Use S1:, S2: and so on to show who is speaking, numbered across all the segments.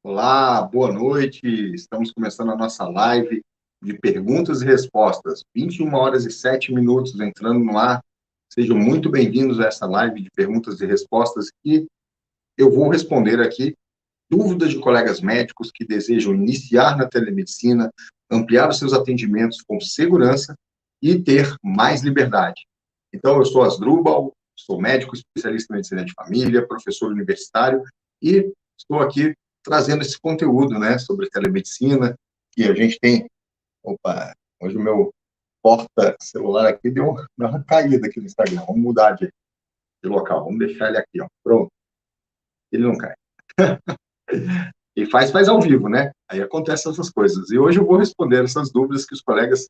S1: Olá, boa noite. Estamos começando a nossa live de perguntas e respostas. 21h07 entrando no ar. Sejam muito bem-vindos a essa live de perguntas e respostas que eu vou responder aqui dúvidas de colegas médicos que desejam iniciar na telemedicina, ampliar os seus atendimentos com segurança e ter mais liberdade. Então, eu sou Asdrubal, sou médico especialista em medicina de família, professor universitário e estou aqui trazendo esse conteúdo, né, sobre telemedicina, que a gente tem... Opa, hoje o meu porta-celular aqui deu uma caída aqui no Instagram. Vamos mudar de local, vamos deixar ele aqui, ó. Pronto, ele não cai. E faz ao vivo, né? Aí acontecem essas coisas. E hoje eu vou responder essas dúvidas que os colegas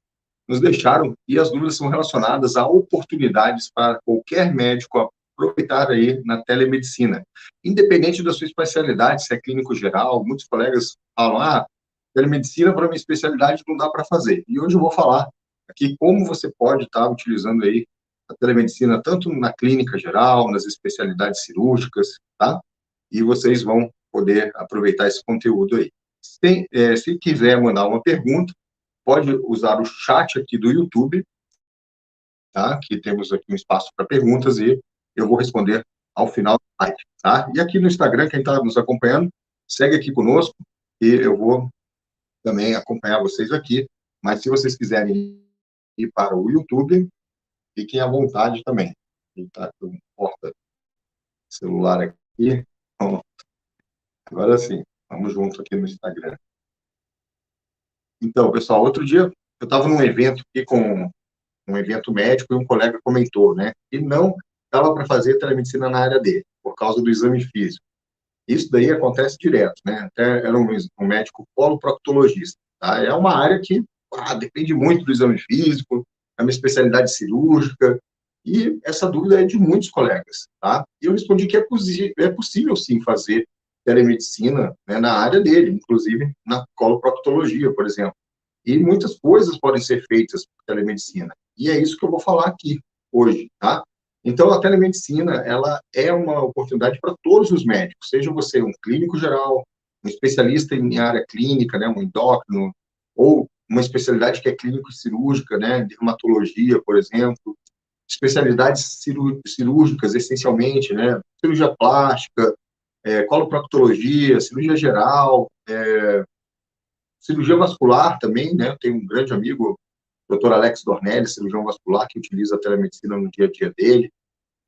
S1: nos deixaram, e as dúvidas são relacionadas a oportunidades para qualquer médico aproveitar aí na telemedicina. Independente da sua especialidade, se é clínico geral, muitos colegas falam, telemedicina para minha especialidade não dá para fazer. E hoje eu vou falar aqui como você pode estar utilizando aí a telemedicina tanto na clínica geral, nas especialidades cirúrgicas, tá? E vocês vão poder aproveitar esse conteúdo aí. Se quiser mandar uma pergunta, pode usar o chat aqui do YouTube, tá? Que temos aqui um espaço para perguntas e eu vou responder ao final da live, tá? E aqui no Instagram, quem está nos acompanhando, segue aqui conosco e eu vou também acompanhar vocês aqui. Mas se vocês quiserem ir para o YouTube, fiquem à vontade também. Está com um porta-celular aqui. Bom, agora sim, vamos junto aqui no Instagram. Então, pessoal, outro dia eu estava num evento aqui com um evento médico e um colega comentou, né, que não dava para fazer telemedicina na área dele, por causa do exame físico. Isso daí acontece direto, né, até era um médico coloproctologista, tá? É uma área que depende muito do exame físico, é uma especialidade cirúrgica, e essa dúvida é de muitos colegas, tá? E eu respondi que é possível sim fazer telemedicina, né, na área dele, inclusive na coloproctologia, por exemplo. E muitas coisas podem ser feitas por telemedicina. E é isso que eu vou falar aqui hoje, tá? Então, a telemedicina, ela é uma oportunidade para todos os médicos, seja você um clínico geral, um especialista em área clínica, né, um endócrino, ou uma especialidade que é clínico-cirúrgica, né, dermatologia, por exemplo, especialidades cirúrgicas, essencialmente, né, cirurgia plástica, coloproctologia, cirurgia geral, cirurgia vascular também, né? Eu tenho um grande amigo, o Dr. Alex Dornelles, cirurgião vascular, que utiliza a telemedicina no dia a dia dele.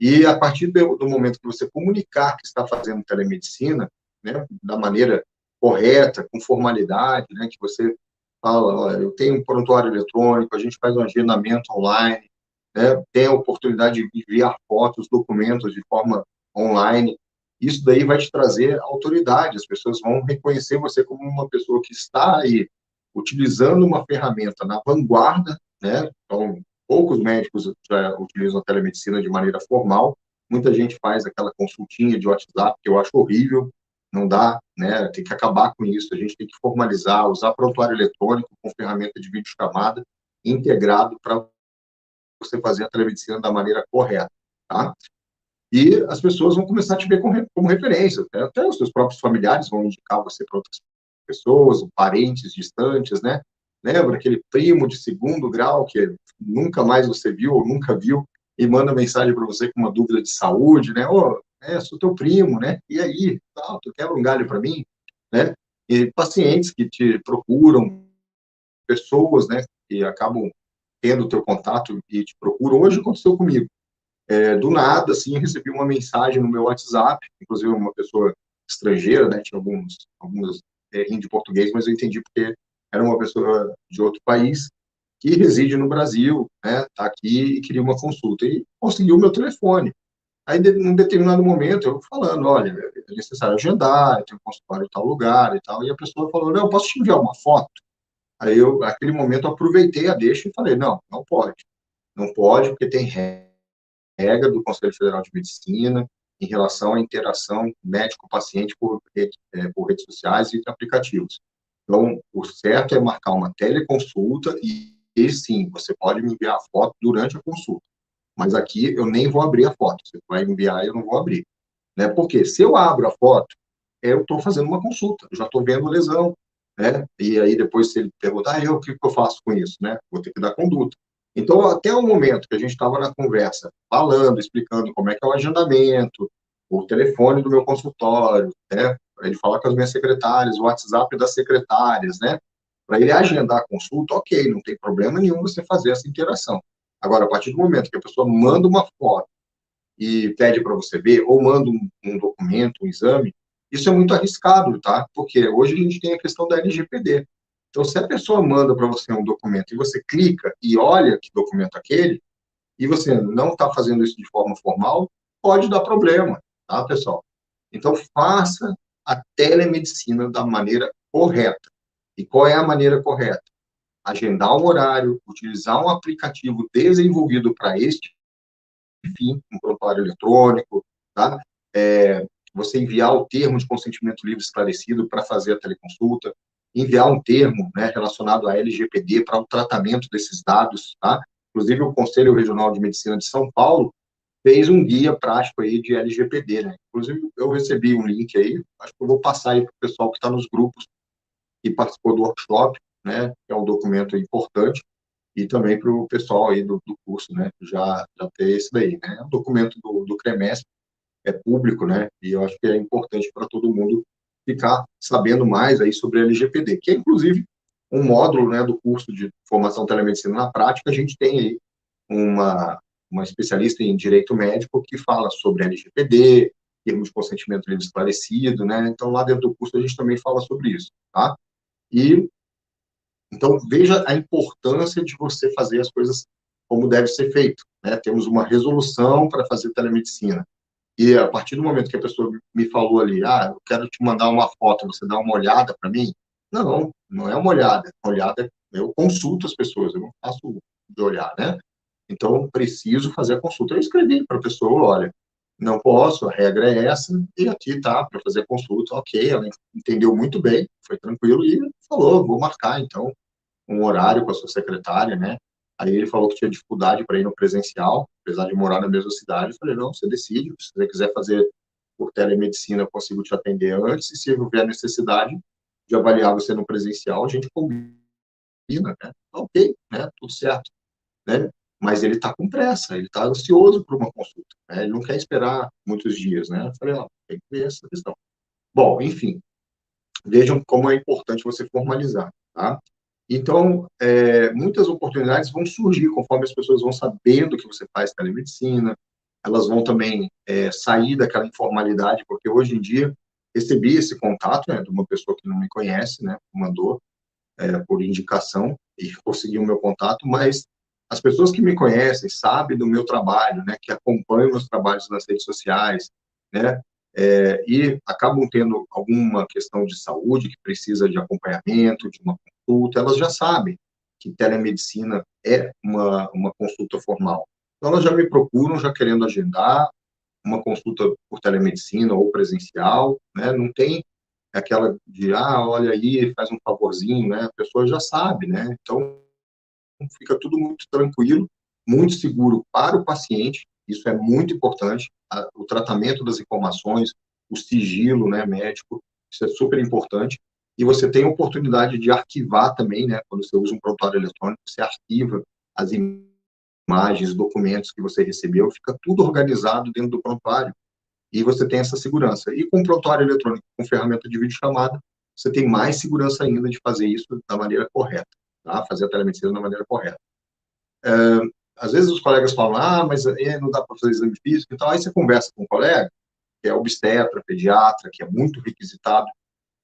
S1: E a partir do momento que você comunicar que está fazendo telemedicina, né, da maneira correta, com formalidade, né, que você fala, olha, eu tenho um prontuário eletrônico, a gente faz um agendamento online, né, tem a oportunidade de enviar fotos, documentos de forma online. Isso daí vai te trazer autoridade, as pessoas vão reconhecer você como uma pessoa que está aí utilizando uma ferramenta na vanguarda, né? Então, poucos médicos já utilizam a telemedicina de maneira formal, muita gente faz aquela consultinha de WhatsApp, que eu acho horrível, não dá, né? Tem que acabar com isso, a gente tem que formalizar, usar prontuário eletrônico com ferramenta de videochamada integrado para você fazer a telemedicina da maneira correta, tá? E as pessoas vão começar a te ver como referência, até os seus próprios familiares vão indicar você para outras pessoas, parentes distantes, né? Lembra aquele primo de segundo grau que nunca mais você viu ou nunca viu e manda mensagem para você com uma dúvida de saúde, né? Sou teu primo, né? E aí, tal, tu quebra um galho para mim, né? E pacientes que te procuram, pessoas, né? Que acabam tendo o teu contato e te procuram. Hoje aconteceu comigo. Do nada, assim, eu recebi uma mensagem no meu WhatsApp, inclusive uma pessoa estrangeira, né? Tinha alguns errinhos de português, mas eu entendi porque era uma pessoa de outro país que reside no Brasil, né? Tá aqui e queria uma consulta e conseguiu o meu telefone. Aí, num determinado momento, eu falando, olha, é necessário agendar, eu tenho um consultório em tal lugar e tal, e a pessoa falou, não, eu posso te enviar uma foto? Aí eu, naquele momento, aproveitei a deixa e falei, não, não pode. Não pode, porque tem regra do Conselho Federal de Medicina em relação à interação médico-paciente por redes sociais e aplicativos. Então, o certo é marcar uma teleconsulta e sim, você pode me enviar a foto durante a consulta. Mas aqui eu nem vou abrir a foto. Você vai enviar e eu não vou abrir. Né? Porque se eu abro a foto, eu estou fazendo uma consulta, eu já estou vendo lesão, né? E aí depois se ele perguntar, o que eu faço com isso, né? Vou ter que dar conduta. Então, até o momento que a gente estava na conversa, falando, explicando como é que é o agendamento, o telefone do meu consultório, né? Para ele falar com as minhas secretárias, o WhatsApp das secretárias, né? Para ele agendar a consulta, ok, não tem problema nenhum você fazer essa interação. Agora, a partir do momento que a pessoa manda uma foto e pede para você ver, ou manda um documento, um exame, isso é muito arriscado, tá? Porque hoje a gente tem a questão da LGPD. Então, se a pessoa manda para você um documento e você clica e olha que documento é aquele, e você não está fazendo isso de forma formal, pode dar problema, tá, pessoal? Então, faça a telemedicina da maneira correta. E qual é a maneira correta? Agendar um horário, utilizar um aplicativo desenvolvido para este fim, um prontuário eletrônico, tá? Você enviar o termo de consentimento livre esclarecido para fazer a teleconsulta, enviar um termo, né, relacionado à LGPD para o tratamento desses dados, tá? Inclusive, o Conselho Regional de Medicina de São Paulo fez um guia prático aí de LGPD, né? Inclusive, eu recebi um link aí, acho que eu vou passar aí para o pessoal que está nos grupos que participou do workshop, né, que é um documento importante, e também para o pessoal aí do curso, né, já ter esse daí, né? É um documento do CREMESP, é público, né, e eu acho que é importante para todo mundo ficar sabendo mais aí sobre a LGPD, que é, inclusive, um módulo, né, do curso de formação telemedicina na prática, a gente tem aí uma especialista em direito médico que fala sobre LGPD, termo de consentimento livre esclarecido, né, então lá dentro do curso a gente também fala sobre isso, tá? E então, veja a importância de você fazer as coisas como deve ser feito, né? Temos uma resolução para fazer telemedicina. E a partir do momento que a pessoa me falou ali, eu quero te mandar uma foto, você dá uma olhada para mim? Não, não é uma olhada. Uma olhada, eu consulto as pessoas, eu não faço de olhar, né? Então, preciso fazer a consulta. Eu escrevi para a pessoa, olha, não posso, a regra é essa, e aqui tá, para fazer a consulta, ok, ela entendeu muito bem, foi tranquilo, e falou, vou marcar, então, um horário com a sua secretária, né? Aí ele falou que tinha dificuldade para ir no presencial, apesar de morar na mesma cidade. Eu falei, não, você decide, se você quiser fazer por telemedicina, eu consigo te atender antes, e se houver necessidade de avaliar você no presencial, a gente combina, né? Ok, né? Tudo certo, né? Mas ele está com pressa, ele está ansioso por uma consulta, né? Ele não quer esperar muitos dias, né? Eu falei, tem que ver essa questão. Bom, enfim, vejam como é importante você formalizar, tá? Então, muitas oportunidades vão surgir conforme as pessoas vão sabendo que você faz telemedicina, elas vão também sair daquela informalidade, porque hoje em dia recebi esse contato, né, de uma pessoa que não me conhece, né, mandou por indicação e conseguiu o meu contato, mas as pessoas que me conhecem, sabem do meu trabalho, né, que acompanham meus trabalhos nas redes sociais, né, e acabam tendo alguma questão de saúde que precisa de acompanhamento, de uma consulta, elas já sabem que telemedicina é uma consulta formal. Então, elas já me procuram, já querendo agendar uma consulta por telemedicina ou presencial, né, não tem aquela de, olha aí, faz um favorzinho, né, a pessoa já sabe, né, então fica tudo muito tranquilo, muito seguro para o paciente, isso é muito importante, o tratamento das informações, o sigilo, né, médico, isso é super importante, e você tem a oportunidade de arquivar também, né, quando você usa um prontuário eletrônico, você arquiva as imagens, documentos que você recebeu, fica tudo organizado dentro do prontuário, e você tem essa segurança. E com o prontuário eletrônico, com ferramenta de videochamada, você tem mais segurança ainda de fazer isso da maneira correta, tá? Fazer a telemedicina da maneira correta. Às vezes os colegas falam, mas não dá para fazer exame físico e tal. Aí você conversa com um colega, que é obstetra, pediatra, que é muito requisitado,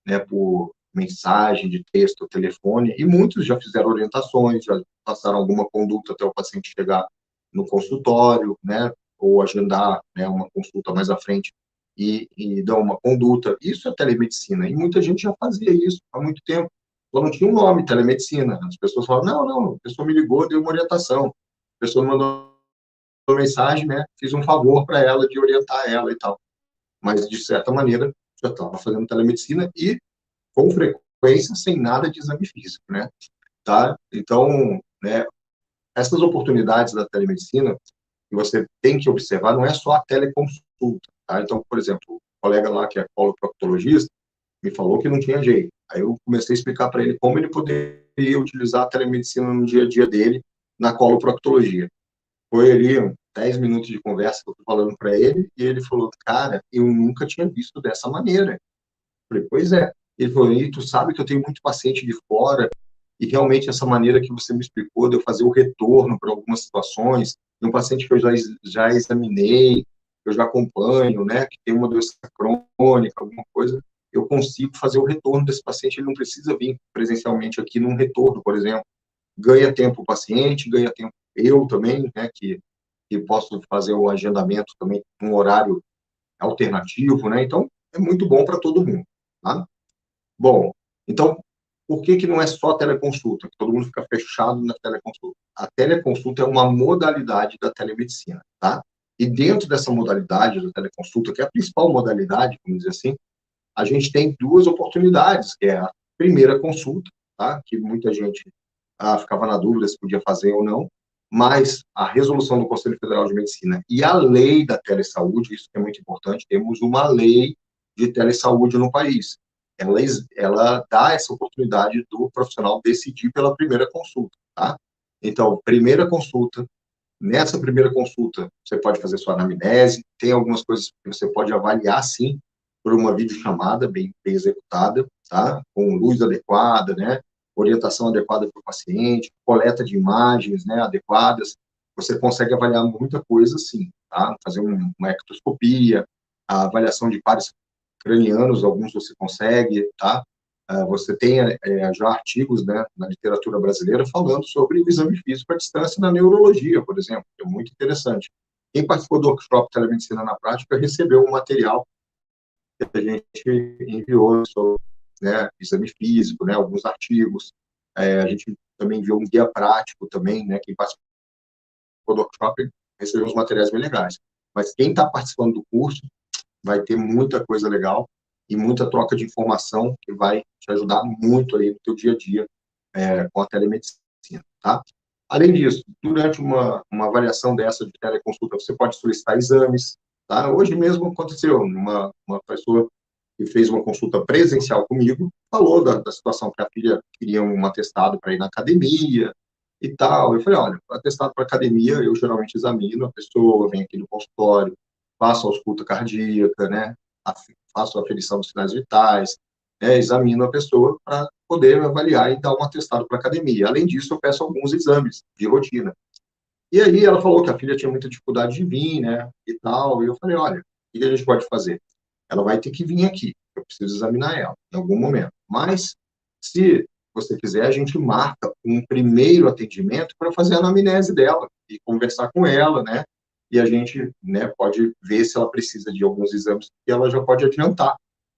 S1: né, por mensagem de texto, telefone, e muitos já fizeram orientações, já passaram alguma conduta até o paciente chegar no consultório, né, ou agendar, né, uma consulta mais à frente e dar uma conduta. Isso é telemedicina, e muita gente já fazia isso há muito tempo. Só não tinha um nome, telemedicina. As pessoas falam, não, a pessoa me ligou, deu uma orientação. A pessoa me mandou uma mensagem, né, fiz um favor para ela de orientar ela e tal. Mas, de certa maneira, já estava fazendo telemedicina e com frequência, sem nada de exame físico, né? Tá? Então, né, essas oportunidades da telemedicina que você tem que observar não é só a teleconsulta, tá? Então, por exemplo, colega lá, que é coloproctologista, me falou que não tinha jeito. Aí eu comecei a explicar para ele como ele poderia utilizar a telemedicina no dia a dia dele na coloproctologia. Foi ali 10 minutos de conversa que eu estou falando para ele, e ele falou, cara, eu nunca tinha visto dessa maneira. Eu falei, pois é. Ele falou, e tu sabe que eu tenho muito paciente de fora, e realmente essa maneira que você me explicou de eu fazer o retorno para algumas situações, de um paciente que eu já examinei, eu já acompanho, né, que tem uma doença crônica, alguma coisa, eu consigo fazer o retorno desse paciente, ele não precisa vir presencialmente aqui num retorno, por exemplo. Ganha tempo o paciente, ganha tempo eu também, né, que posso fazer o agendamento também num horário alternativo, né, então é muito bom para todo mundo, tá? Bom, então, por que que não é só teleconsulta? Que todo mundo fica fechado na teleconsulta. A teleconsulta é uma modalidade da telemedicina, tá? E dentro dessa modalidade da teleconsulta, que é a principal modalidade, vamos dizer assim, a gente tem duas oportunidades, que é a primeira consulta, tá? Que muita gente ficava na dúvida se podia fazer ou não, mas a resolução do Conselho Federal de Medicina e a lei da telesaúde, isso que é muito importante, temos uma lei de telesaúde no país. Ela dá essa oportunidade do profissional decidir pela primeira consulta, tá? Então, primeira consulta, nessa primeira consulta, você pode fazer sua anamnese, tem algumas coisas que você pode avaliar, sim, por uma videochamada bem executada, tá? Com luz adequada, né? Orientação adequada para o paciente, coleta de imagens, né, adequadas. Você consegue avaliar muita coisa, sim, tá? Fazer uma ectoscopia, a avaliação de pares cranianos, alguns você consegue, tá? Você tem já artigos, né, na literatura brasileira falando sobre o exame físico à distância na neurologia, por exemplo, que é muito interessante. Quem participou do workshop Telemedicina na Prática recebeu um material que a gente enviou sobre, né, exame físico, né, alguns artigos. A gente também enviou um guia prático também, né, quem participou do workshop recebeu uns materiais bem legais. Mas quem está participando do curso vai ter muita coisa legal e muita troca de informação que vai te ajudar muito aí no teu dia a dia com a telemedicina, tá? Além disso, durante uma avaliação dessa de teleconsulta, você pode solicitar exames, tá? Hoje mesmo aconteceu, uma pessoa que fez uma consulta presencial comigo, falou da situação que a filha queria um atestado para ir na academia e tal. Eu falei, olha, atestado para academia, eu geralmente examino a pessoa, vem aqui no consultório, faço a ausculta cardíaca, né? Faço a aferição dos sinais vitais, né? Examino a pessoa para poder avaliar e dar um atestado para academia. Além disso, eu peço alguns exames de rotina. E aí ela falou que a filha tinha muita dificuldade de vir, né, e tal, e eu falei, olha, o que a gente pode fazer? Ela vai ter que vir aqui, eu preciso examinar ela em algum momento. Mas, se você quiser, a gente marca um primeiro atendimento para fazer a anamnese dela e conversar com ela, né, e a gente, né, pode ver se ela precisa de alguns exames que ela já pode adiantar.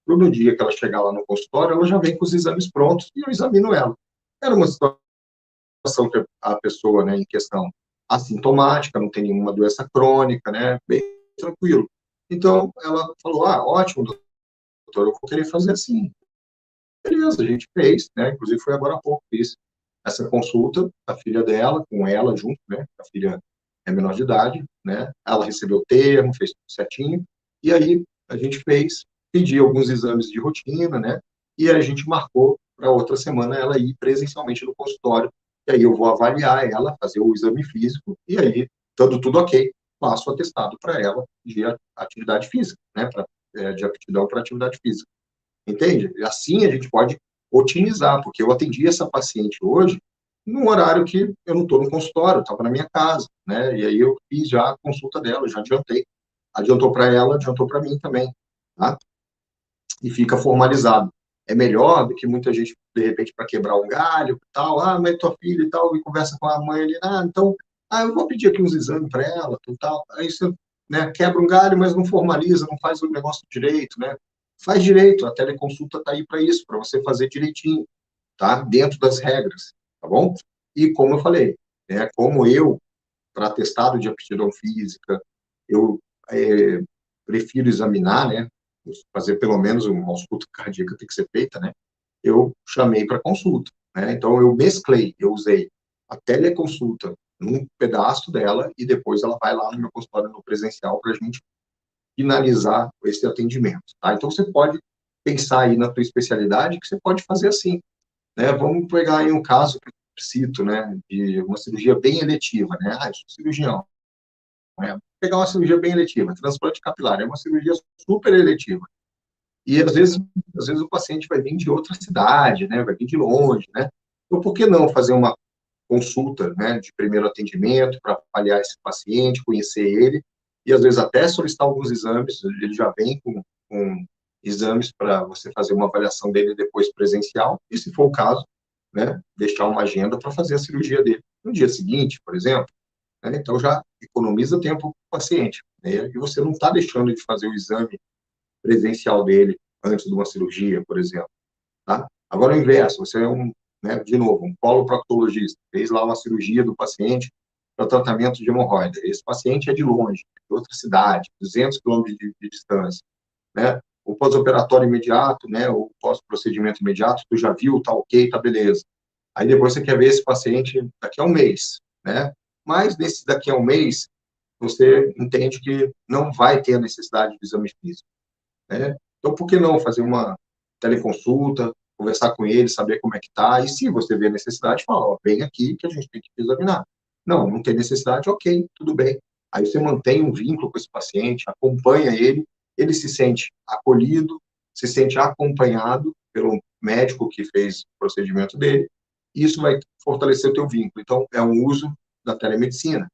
S1: No dia que ela chegar lá no consultório, ela já vem com os exames prontos e eu examino ela. Era uma situação que a pessoa, né, em questão assintomática, não tem nenhuma doença crônica, né, bem tranquilo. Então, ela falou, ótimo, doutor, eu vou querer fazer assim. Beleza, a gente fez, né, inclusive foi agora há pouco, fiz essa consulta, a filha dela, com ela junto, né, a filha é menor de idade, né, ela recebeu o termo, fez tudo certinho, e aí a gente fez, pedi alguns exames de rotina, né, e a gente marcou para outra semana ela ir presencialmente no consultório, e aí eu vou avaliar ela, fazer o exame físico, e aí, estando tudo ok, passo o atestado para ela de atividade física, né, de aptidão para atividade física. Entende? Assim a gente pode otimizar, porque eu atendi essa paciente hoje num horário que eu não estou no consultório, estava na minha casa, né? E aí eu fiz já a consulta dela, já adiantei. Adiantou para ela, adiantou para mim também, tá? E fica formalizado. É melhor do que muita gente, de repente, para quebrar um galho e tal, mas tua filha e tal, e conversa com a mãe ali, então, eu vou pedir aqui uns exames para ela, tal. Aí você, né, quebra um galho, mas não formaliza, não faz o negócio direito, né? Faz direito, a teleconsulta está aí para isso, para você fazer direitinho, tá? Dentro das regras, tá bom? E como eu falei, né, como eu, para atestado de aptidão física, eu prefiro examinar, né, fazer pelo menos uma ausculta cardíaca tem que ser feita, né, eu chamei para consulta, né, então eu mesclei, eu usei a teleconsulta num pedaço dela e depois ela vai lá no meu consultório no presencial para a gente finalizar esse atendimento, tá? Então, você pode pensar aí na tua especialidade, que você pode fazer assim, né? Vamos pegar aí um caso que eu cito, né, de uma cirurgia bem eletiva, né? Eu sou cirurgião, né? Vou pegar uma cirurgia bem eletiva, transplante capilar, é uma cirurgia super eletiva. E, às vezes o paciente vai vir de outra cidade, né? Vai vir de longe, né? Então, por que não fazer uma consulta, né, de primeiro atendimento para avaliar esse paciente, conhecer ele, e às vezes até solicitar alguns exames, ele já vem com exames para você fazer uma avaliação dele depois presencial, e se for o caso, né, deixar uma agenda para fazer a cirurgia dele no dia seguinte, por exemplo, né, então já economiza tempo para o paciente, né, e você não está deixando de fazer o exame presencial dele antes de uma cirurgia, por exemplo, tá? Agora, o inverso, você é né, de novo, um coloproctologista, fez lá uma cirurgia do paciente para tratamento de hemorroida. Esse paciente é de longe, de outra cidade, 200 quilômetros de distância, né? O pós-operatório imediato, né, o pós-procedimento imediato, tu já viu, tá ok, tá beleza. Aí depois você quer ver esse paciente daqui a um mês, né? Mas nesse daqui a um mês, você entende que não vai ter a necessidade de exame físico, né? Então, por que não fazer uma teleconsulta, conversar com ele, saber como é que tá, e se você vê necessidade, fala, ó, vem aqui que a gente tem que te examinar. Não, não tem necessidade, ok, tudo bem. Aí você mantém um vínculo com esse paciente, acompanha ele se sente acolhido, se sente acompanhado pelo médico que fez o procedimento dele, e isso vai fortalecer o teu vínculo. Então, é um uso da telemedicina,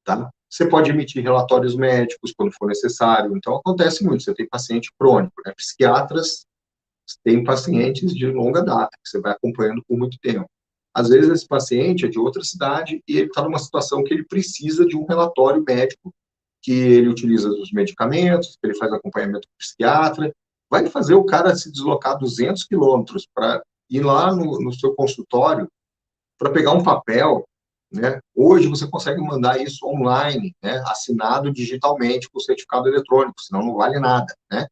S1: tá? Você pode emitir relatórios médicos quando for necessário. Então, acontece muito. Você tem paciente crônico, né? Psiquiatras têm pacientes de longa data, que você vai acompanhando por muito tempo. Às vezes, esse paciente é de outra cidade e ele está numa situação que ele precisa de um relatório médico, que ele utiliza os medicamentos, que ele faz acompanhamento com o psiquiatra. Vai fazer o cara se deslocar 200 quilômetros para ir lá no seu consultório para pegar um papel, né? Hoje você consegue mandar isso online, né? Assinado digitalmente com certificado eletrônico, senão não vale nada, né?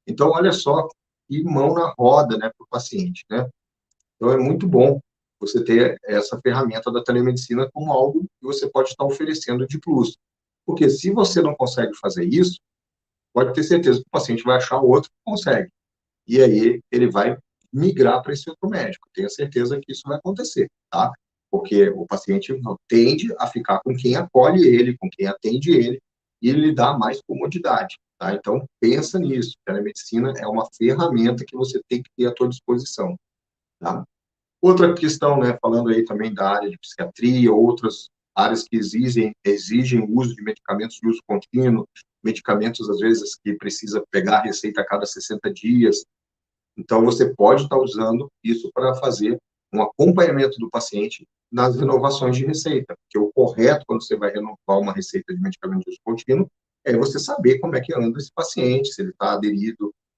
S1: Então, olha só, e mão na roda, né, para o paciente, né? Então, é muito bom você ter essa ferramenta da telemedicina como algo que você pode estar oferecendo de plus. Porque se você não consegue fazer isso, pode ter certeza que o paciente vai achar outro que consegue. E aí ele vai migrar para esse outro médico. Tenha certeza que isso vai acontecer, tá? Porque o paciente tende a ficar com quem acolhe ele, com quem atende ele, e ele lhe dá mais comodidade, tá? Então, pensa nisso. A telemedicina é uma ferramenta que você tem que ter à sua disposição, tá? Outra questão, né, falando aí também da área de psiquiatria, outras áreas que exigem o uso de medicamentos de uso contínuo, medicamentos, às vezes, que precisa pegar a receita a cada 60 dias, então, você pode estar usando isso para fazer um acompanhamento do paciente nas renovações de receita, porque o correto, quando você vai renovar uma receita de medicamento de uso contínuo, é você saber como é que anda esse paciente, se ele está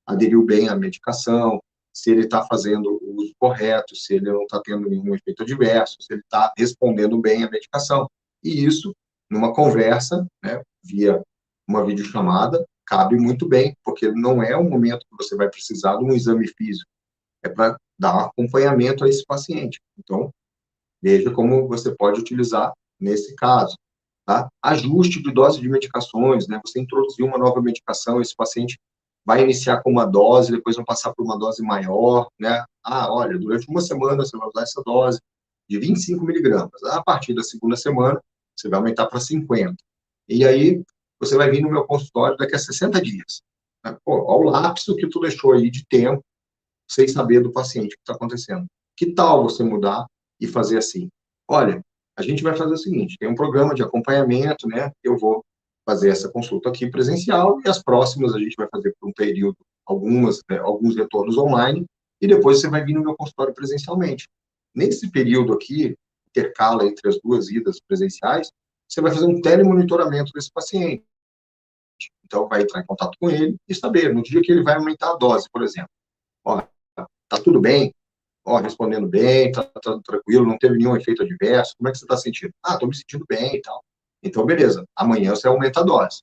S1: aderiu bem à medicação, se ele está fazendo o uso correto, se ele não está tendo nenhum efeito adverso, se ele está respondendo bem à medicação. E isso, numa conversa, né, via uma videochamada, cabe muito bem, porque não é um momento que você vai precisar de um exame físico, é para dar acompanhamento a esse paciente. Então, veja como você pode utilizar nesse caso, tá? Ajuste de dose de medicações, né? Você introduziu uma nova medicação, esse paciente vai iniciar com uma dose, depois vai passar por uma dose maior, né? Ah, olha, durante uma semana você vai usar essa dose de 25 miligramas. A partir da segunda semana, você vai aumentar para 50. E aí, você vai vir no meu consultório daqui a 60 dias. Né? Pô, ao lapso que tu deixou aí de tempo, sem saber do paciente o que está acontecendo. Que tal você mudar e fazer assim? Olha, a gente vai fazer o seguinte, tem um programa de acompanhamento, né? Eu vou fazer essa consulta aqui presencial e as próximas a gente vai fazer por um período, alguns retornos online, e depois você vai vir no meu consultório presencialmente. Nesse período aqui, intercala entre as duas idas presenciais, você vai fazer um telemonitoramento desse paciente. Então, vai entrar em contato com ele e saber, no dia que ele vai aumentar a dose, por exemplo. Ó, tá tudo bem? Ó, respondendo bem, tá tranquilo, não teve nenhum efeito adverso, como é que você está sentindo? Ah, estou me sentindo bem e tal. Então, beleza, amanhã você aumenta a dose.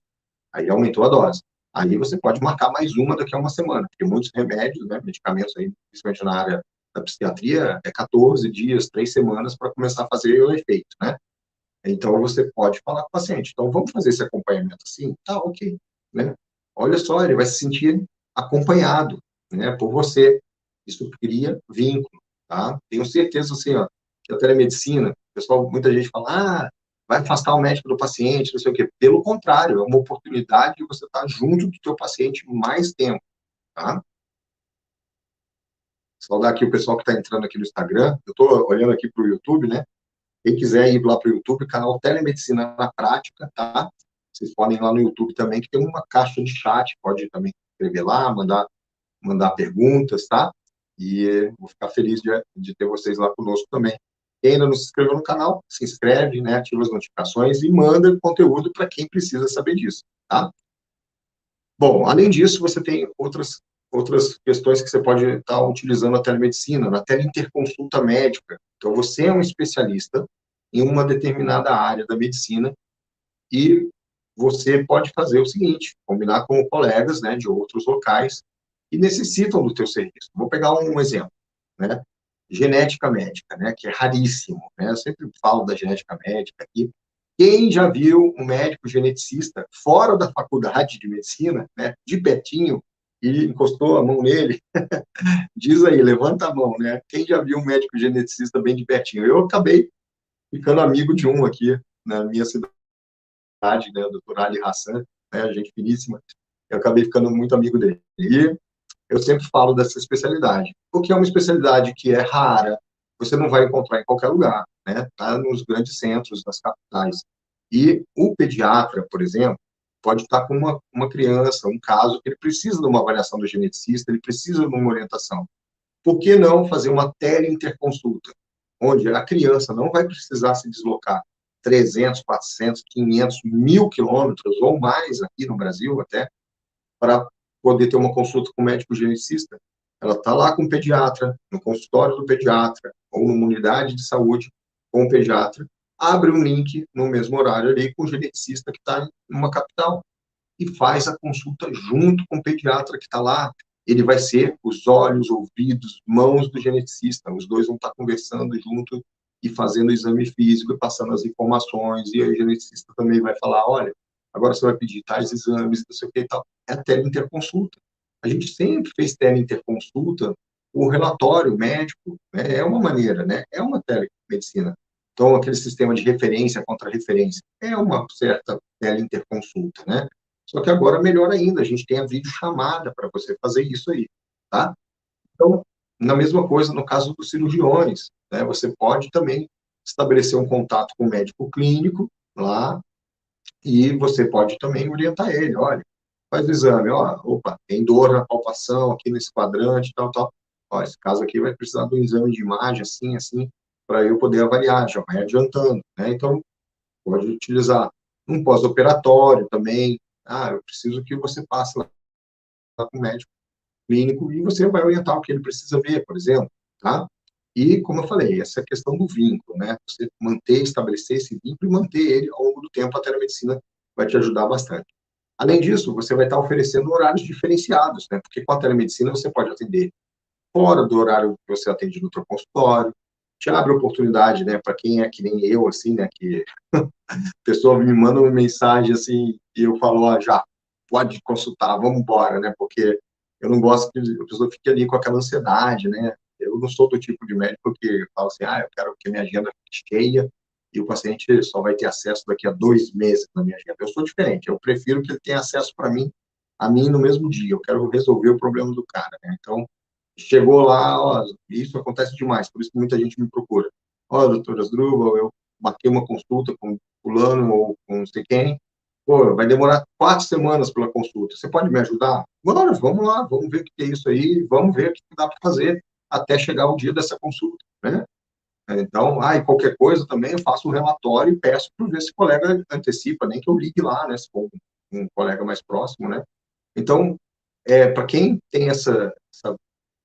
S1: Aí aumentou a dose. Aí você pode marcar mais uma daqui a uma semana, porque muitos remédios, né, medicamentos aí, principalmente na área da psiquiatria, é 14 dias, 3 semanas para começar a fazer o efeito, né? Então, você pode falar com o paciente. Então, vamos fazer esse acompanhamento assim? Tá, ok. Né? olha só, ele vai se sentir acompanhado, né, por você. Isso cria vínculo, tá? Tenho certeza, assim, ó, que a telemedicina, pessoal, muita gente fala, vai afastar o médico do paciente, não sei o quê. Pelo contrário, é uma oportunidade de você estar junto do teu paciente mais tempo, tá? Saudar aqui o pessoal que está entrando aqui no Instagram. Eu estou olhando aqui para o YouTube, né? Quem quiser ir lá para o YouTube, canal Telemedicina na Prática, tá? Vocês podem ir lá no YouTube também, que tem uma caixa de chat, pode também escrever lá, mandar perguntas, tá? E vou ficar feliz de ter vocês lá conosco também. Quem ainda não se inscreveu no canal, se inscreve, né? Ativa as notificações e manda conteúdo para quem precisa saber disso, tá? Bom, além disso, você tem outras questões que você pode estar utilizando a telemedicina, na teleinterconsulta médica. Então, você é um especialista em uma determinada área da medicina e você pode fazer o seguinte, combinar com colegas, né, de outros locais que necessitam do teu serviço. Vou pegar um exemplo, né? Genética médica, né, que é raríssimo, né? Eu sempre falo da genética médica aqui. Quem já viu um médico geneticista fora da faculdade de medicina, né, de pertinho, e encostou a mão nele, diz aí, levanta a mão, né? Quem já viu um médico geneticista bem de pertinho? Eu acabei ficando amigo de um aqui na minha cidade, né, o Dr. Ali Hassan, né, gente finíssima. Eu acabei ficando muito amigo dele. E eu sempre falo dessa especialidade, porque é uma especialidade que é rara, você não vai encontrar em qualquer lugar, né? Tá nos grandes centros, nas capitais. E o pediatra, por exemplo, pode estar com uma criança, um caso que ele precisa de uma avaliação do geneticista, ele precisa de uma orientação. Por que não fazer uma teleinterconsulta, onde a criança não vai precisar se deslocar 300, 400, 500, 1.000 quilômetros ou mais aqui no Brasil até, para poder ter uma consulta com o médico geneticista. Ela está lá com o pediatra, no consultório do pediatra, ou numa unidade de saúde com o pediatra, abre um link no mesmo horário ali com o geneticista que está em uma capital e faz a consulta junto com o pediatra que está lá. Ele vai ser os olhos, ouvidos, mãos do geneticista. Os dois vão estar conversando junto e fazendo o exame físico e passando as informações. E aí o geneticista também vai falar, olha, agora você vai pedir tais exames, não sei o que e tal. É a teleinterconsulta. A gente sempre fez teleinterconsulta, o relatório médico, né, é uma maneira, né? É uma telemedicina. Então, aquele sistema de referência contra referência é uma certa teleinterconsulta, né? Só que agora, melhor ainda, a gente tem a videochamada para você fazer isso aí, tá? Então, na mesma coisa, no caso dos cirurgiões, né? Você pode também estabelecer um contato com o médico clínico lá e você pode também orientar ele, olha, faz o exame, ó, opa, tem dor na palpação aqui nesse quadrante, tal, tal. Ó, esse caso aqui vai precisar de um exame de imagem, assim, assim, para eu poder avaliar, já vai adiantando, né? Então, pode utilizar um pós-operatório também. Eu preciso que você passe lá com o médico clínico e você vai orientar o que ele precisa ver, por exemplo, tá? E, como eu falei, essa questão do vínculo, né? Você manter, estabelecer esse vínculo e manter ele ao longo do tempo, a telemedicina vai te ajudar bastante. Além disso, você vai estar oferecendo horários diferenciados, né? Porque com a telemedicina você pode atender fora do horário que você atende no seu consultório, te abre oportunidade, né, para quem é que nem eu, assim, né, que pessoa me manda uma mensagem assim e eu falo, ó, já, pode consultar, vamos embora, né? Porque eu não gosto que a pessoa fique ali com aquela ansiedade, né? Eu não sou do tipo de médico que fala assim, eu quero que minha agenda fique cheia e o paciente só vai ter acesso daqui a 2 meses na minha agenda. Eu sou diferente, eu prefiro que ele tenha acesso a mim no mesmo dia. Eu quero resolver o problema do cara, né? Então, chegou lá, ó, isso acontece demais, por isso que muita gente me procura. Ó, doutora Asdrubal, eu marquei uma consulta com fulano ou com não sei quem, pô, vai demorar 4 semanas pela consulta, você pode me ajudar? Bora, vamos lá, vamos ver o que é isso aí, vamos ver o que dá para fazer até chegar o dia dessa consulta, né? Então, e qualquer coisa também, eu faço um relatório e peço para ver se o colega antecipa, nem que eu ligue lá, né, se for um colega mais próximo, né? Então, para quem tem essa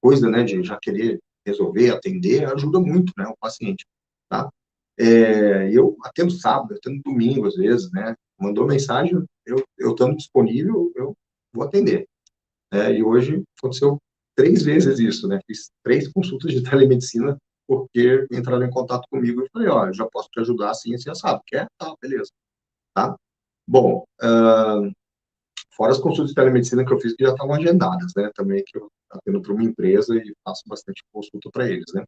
S1: coisa, né, de já querer resolver, atender, ajuda muito, né, o paciente, tá? Eu atendo sábado, atendo domingo, às vezes, né? Mandou mensagem, eu estando disponível, eu vou atender. E hoje aconteceu 3 vezes isso, né? Fiz 3 consultas de telemedicina porque entraram em contato comigo e falei, ó, eu já posso te ajudar assim, assim, assado. Quer? Tá, beleza. Tá? Bom, Fora as consultas de telemedicina que eu fiz, que já estavam agendadas, né? Também que eu atendo para uma empresa e faço bastante consulta para eles, né?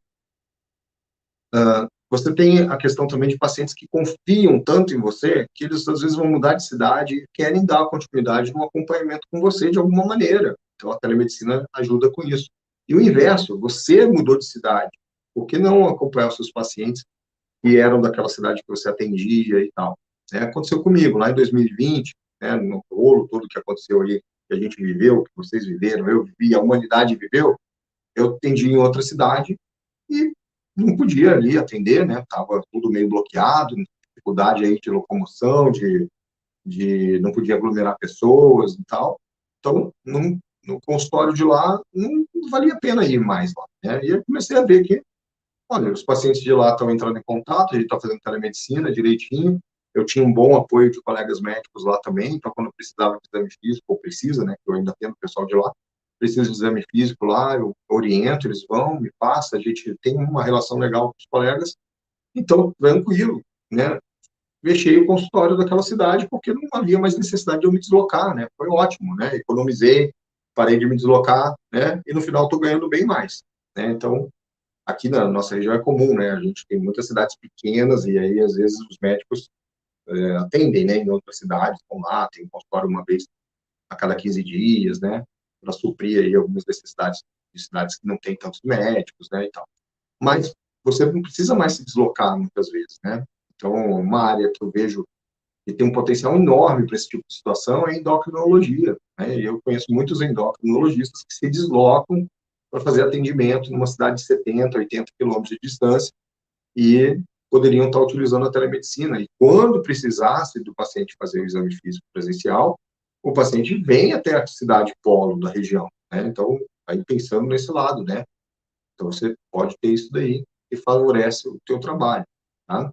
S1: Você tem a questão também de pacientes que confiam tanto em você que eles, às vezes, vão mudar de cidade e querem dar continuidade no acompanhamento com você de alguma maneira. Então, a telemedicina ajuda com isso. E o inverso, você mudou de cidade. Por que não acompanhar os seus pacientes que eram daquela cidade que você atendia e tal? Aconteceu comigo, lá em 2020, no rolo todo que aconteceu aí, que a gente viveu, que vocês viveram, eu vivi, a humanidade viveu, eu atendi em outra cidade e não podia ali atender, né? Tava tudo meio bloqueado, dificuldade aí de locomoção, não podia aglomerar pessoas e tal. Então, no consultório de lá, não valia a pena ir mais lá, né? E eu comecei a ver que, olha, os pacientes de lá estão entrando em contato, a gente está fazendo telemedicina direitinho. Eu tinha um bom apoio de colegas médicos lá também, então quando eu precisava de exame físico, ou precisa, né, que eu ainda tenho o pessoal de lá, precisa de exame físico lá, eu oriento, eles vão, me passa, a gente tem uma relação legal com os colegas, então, tranquilo, né, fechei o consultório daquela cidade, porque não havia mais necessidade de eu me deslocar, né, foi ótimo, né, economizei, parei de me deslocar, né, e no final estou ganhando bem mais, né, então, aqui na nossa região é comum, né, a gente tem muitas cidades pequenas, e aí, às vezes, os médicos atendem, né, em outras cidades, vão lá, tem um consultório uma vez a cada 15 dias, né, para suprir aí algumas necessidades de cidades que não têm tantos médicos, né, e tal. Mas você não precisa mais se deslocar muitas vezes, né? Então, uma área que eu vejo que tem um potencial enorme para esse tipo de situação é a endocrinologia, né? E eu conheço muitos endocrinologistas que se deslocam para fazer atendimento numa cidade de 70, 80 quilômetros de distância e poderiam estar utilizando a telemedicina. E quando precisasse do paciente fazer o exame físico presencial, o paciente vem até a cidade polo da região, né? Então, aí pensando nesse lado, né? Então, você pode ter isso daí que favorece o teu trabalho, tá?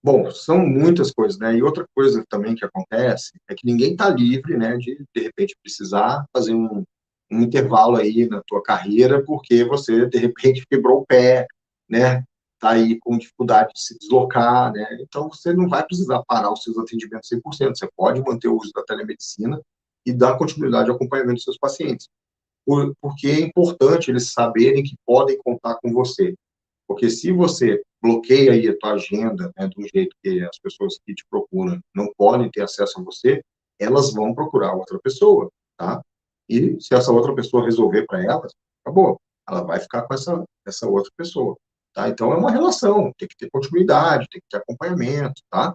S1: Bom, são muitas coisas, né? E outra coisa também que acontece é que ninguém está livre, né, de repente, precisar fazer um intervalo aí na tua carreira porque você, de repente, quebrou o pé, né? Está aí com dificuldade de se deslocar, né? Então, você não vai precisar parar os seus atendimentos 100%. Você pode manter o uso da telemedicina e dar continuidade ao acompanhamento dos seus pacientes. Porque é importante eles saberem que podem contar com você. Porque se você bloqueia aí a tua agenda, né, de um jeito que as pessoas que te procuram não podem ter acesso a você, elas vão procurar outra pessoa, tá? E se essa outra pessoa resolver para elas, acabou. Ela vai ficar com essa outra pessoa, tá? Então é uma relação, tem que ter continuidade, tem que ter acompanhamento, tá?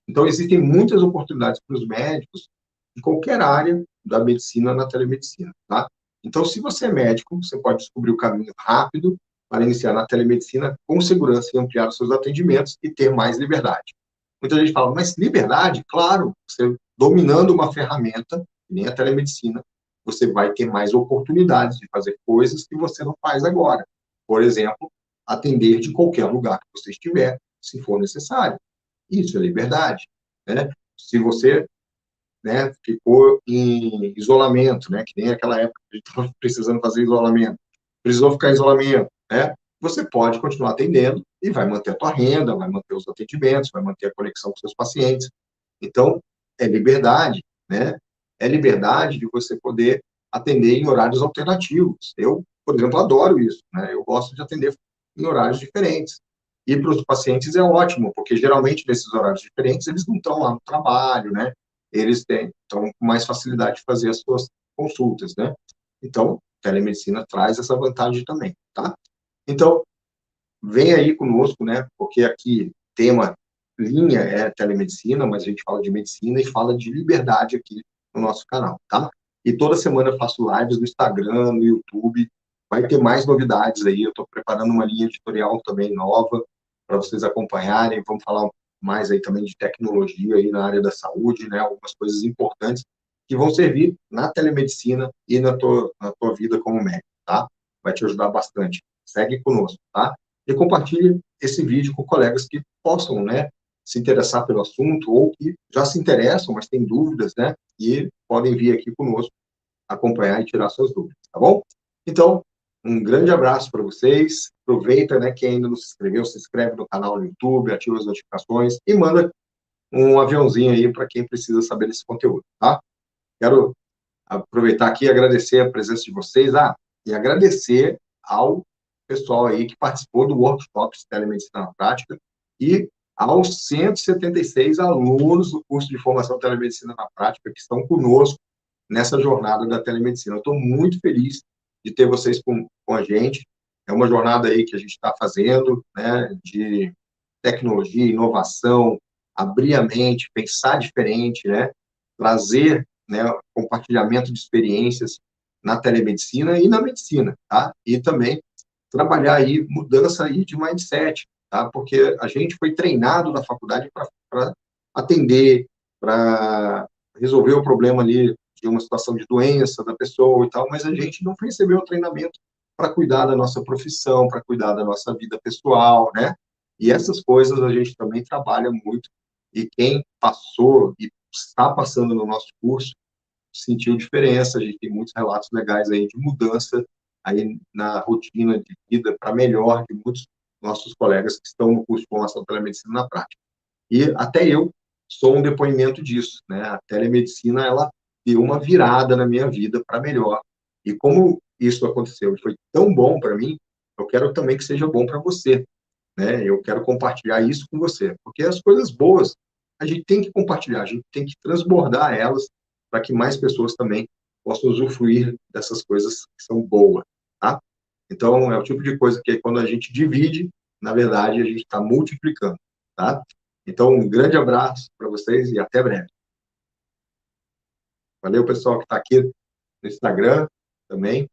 S1: Então existem muitas oportunidades para os médicos de qualquer área da medicina na telemedicina, tá? Então, se você é médico, você pode descobrir o caminho rápido para iniciar na telemedicina com segurança e ampliar os seus atendimentos e ter mais liberdade. Muita gente fala, mas liberdade? Claro, você dominando uma ferramenta, que nem a telemedicina, você vai ter mais oportunidades de fazer coisas que você não faz agora. Por exemplo, atender de qualquer lugar que você estiver, se for necessário. Isso é liberdade, né? Se você, né, ficou em isolamento, né, que nem aquela época que a gente estava precisando fazer isolamento, precisou ficar em isolamento, né, você pode continuar atendendo e vai manter a tua renda, vai manter os atendimentos, vai manter a conexão com seus pacientes. Então, é liberdade, né? É liberdade de você poder atender em horários alternativos. Eu, por exemplo, adoro isso, né? Eu gosto de atender em horários diferentes. E para os pacientes é ótimo, porque geralmente nesses horários diferentes eles não estão lá no trabalho, né? Eles estão com mais facilidade de fazer as suas consultas, né? Então, telemedicina traz essa vantagem também, tá? Então, vem aí conosco, né? Porque aqui tema linha é telemedicina, mas a gente fala de medicina e fala de liberdade aqui no nosso canal, tá? E toda semana eu faço lives no Instagram, no YouTube. Vai ter mais novidades aí. Eu estou preparando uma linha editorial também nova para vocês acompanharem. Vamos falar mais aí também de tecnologia aí na área da saúde, né? Algumas coisas importantes que vão servir na telemedicina e na tua vida como médico, tá? Vai te ajudar bastante. Segue conosco, tá? E compartilhe esse vídeo com colegas que possam, né, se interessar pelo assunto ou que já se interessam, mas têm dúvidas, né, e podem vir aqui conosco acompanhar e tirar suas dúvidas, tá bom? Então, um grande abraço para vocês. Aproveita, né, quem ainda não se inscreveu, se inscreve no canal no YouTube, ativa as notificações e manda um aviãozinho aí para quem precisa saber desse conteúdo, tá? Quero aproveitar aqui e agradecer a presença de vocês, e agradecer ao pessoal aí que participou do workshop de Telemedicina na Prática e aos 176 alunos do curso de formação Telemedicina na Prática que estão conosco nessa jornada da telemedicina. Eu estou muito feliz de ter vocês com a gente. É uma jornada aí que a gente está fazendo, né, de tecnologia, inovação, abrir a mente, pensar diferente, né, trazer, né, compartilhamento de experiências na telemedicina e na medicina, tá? E também trabalhar aí mudança aí de mindset, tá? Porque a gente foi treinado na faculdade para atender, para resolver o problema ali de uma situação de doença da pessoa e tal, mas a gente não recebeu o treinamento para cuidar da nossa profissão, para cuidar da nossa vida pessoal, né? E essas coisas a gente também trabalha muito. E quem passou e está passando no nosso curso sentiu diferença. A gente tem muitos relatos legais aí de mudança aí na rotina de vida para melhor de muitos nossos colegas que estão no curso de formação telemedicina na prática. E até eu sou um depoimento disso, né? A telemedicina, ela deu uma virada na minha vida para melhor. E como isso aconteceu e foi tão bom para mim, eu quero também que seja bom para você, né? Eu quero compartilhar isso com você, porque as coisas boas a gente tem que compartilhar, a gente tem que transbordar elas para que mais pessoas também possam usufruir dessas coisas que são boas, tá? Então, é o tipo de coisa que quando a gente divide, na verdade, a gente está multiplicando, tá? Então, um grande abraço para vocês e até breve. Valeu, pessoal que está aqui no Instagram também.